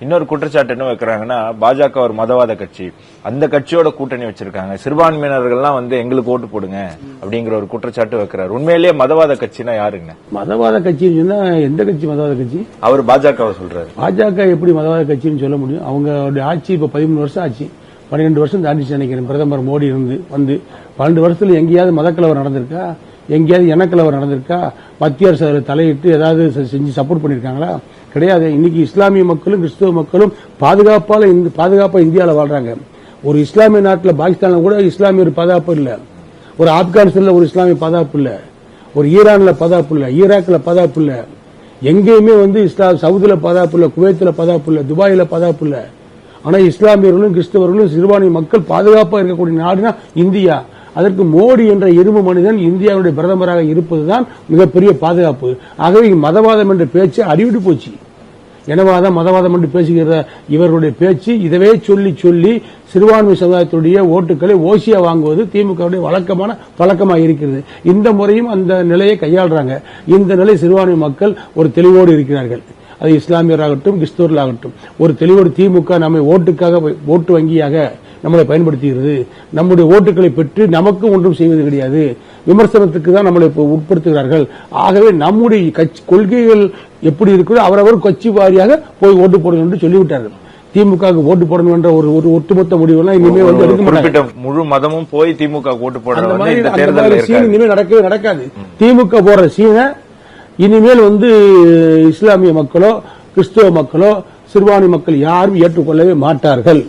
இன்னொரு குற்றச்சாட்டு என்ன வைக்கிறாங்கன்னா, பாஜக ஒரு மதவாத கட்சி, அந்த கட்சியோட கூட்டணி வச்சிருக்காங்க, சிறுபான்மையினர்கள்லாம் எங்களுக்கு ஓட்டு போடுங்க அப்படிங்கிற ஒரு குற்றச்சாட்டு வைக்கிறார். உண்மையிலேயே மதவாத கட்சினா யாருங்க? மதவாத கட்சின்னு சொன்னா எந்த கட்சி மதவாத கட்சி? அவர் பாஜக சொல்றாரு. பாஜக எப்படி மதவாத கட்சின்னு சொல்ல முடியும்? அவங்க ஆட்சி இப்ப 13 வருஷம் ஆச்சு, 12 வருஷம் தாண்டிச்சு நினைக்கிறேன். பிரதமர் மோடி வந்து 12 வருஷத்துல எங்கேயாவது மதக்கலவர் நடந்திருக்கா? எங்கேயாவது இனக்கலவர் நடந்திருக்கா? மத்திய அரசு தலையிட்டு ஏதாவது செஞ்சு சப்போர்ட் பண்ணிருக்காங்களா? கிடையாது. இன்னைக்கு இஸ்லாமிய மக்களும் கிறிஸ்தவ மக்களும் பாதுகாப்பா இந்தியாவில் வாழ்றாங்க. ஒரு இஸ்லாமிய நாட்டில் பாகிஸ்தான்ல கூட இஸ்லாமிய பாதுகாப்பு இல்ல, ஒரு ஆப்கானிஸ்தான்ல ஒரு இஸ்லாமிய பாதுகாப்பு இல்ல, ஒரு ஈரான்ல பாதுகாப்பு இல்ல, ஈராக்ல பாதுகாப்பு இல்ல, எங்கேயுமே சவுதியில பாதுகாப்பு இல்ல, குவைத்துல பாதுகாப்பு இல்ல, துபாயில பாதுகாப்பு இல்ல. ஆனா இஸ்லாமியர்களும் கிறிஸ்தவர்களும் சிறுபான்மை மக்கள் பாதுகாப்பா இருக்கக்கூடிய நாடுனா இந்தியா. அதற்கு மோடி என்ற இரும்பு மனிதன் இந்தியாவுடைய பிரதமராக இருப்பதுதான் மிகப்பெரிய பாதுகாப்பு. ஆகவே மதவாதம் என்ற பேச்சு அடிவிட்டு போச்சு. இனவாதம் மதவாதம் என்று பேசுகிற இவர்களுடைய பேச்சு இதவே சொல்லி சொல்லி சிறுபான்மை சமுதாயத்துடைய ஓட்டுக்களை ஓசியா வாங்குவது திமுகவுடைய பழக்கமாக இருக்கிறது. இந்த முறையும் அந்த நிலையை கையாளுறாங்க. இந்த நிலை சிறுபான்மை மக்கள் ஒரு தெளிவோடு இருக்கிறார்கள். அது இஸ்லாமியராகட்டும் கிறிஸ்தவர்களாகட்டும் ஒரு தெளிவோடு திமுக நம்மை ஓட்டு வங்கியாக நம்மளை பயன்படுத்துகிறது. நம்முடைய ஓட்டுகளை பெற்று நமக்கும் ஒன்றும் செய்வது கிடையாது, விமர்சனத்துக்கு தான் நம்மளை உட்படுத்துகிறார்கள். ஆகவே நம்முடைய கொள்கைகள் எப்படி இருக்கிறதோ அவரவர் கட்சி வாரியாக போய் ஓட்டு போடணும் என்று சொல்லிவிட்டார்கள். திமுக ஓட்டு போடணும் என்ற ஒரு ஒட்டுமொத்த முடிவுலாம் இனிமே எடுக்க மாட்டாங்க. முழு மதமும் போய் திமுக ஓட்டு போட இனிமேல் நடக்கவே நடக்காது. திமுக போடுற சீனை இனிமேல் இஸ்லாமிய மக்களோ கிறிஸ்தவ மக்களோ சிறுபான்மை மக்கள் யாரும் ஏற்றுக்கொள்ளவே மாட்டார்கள்.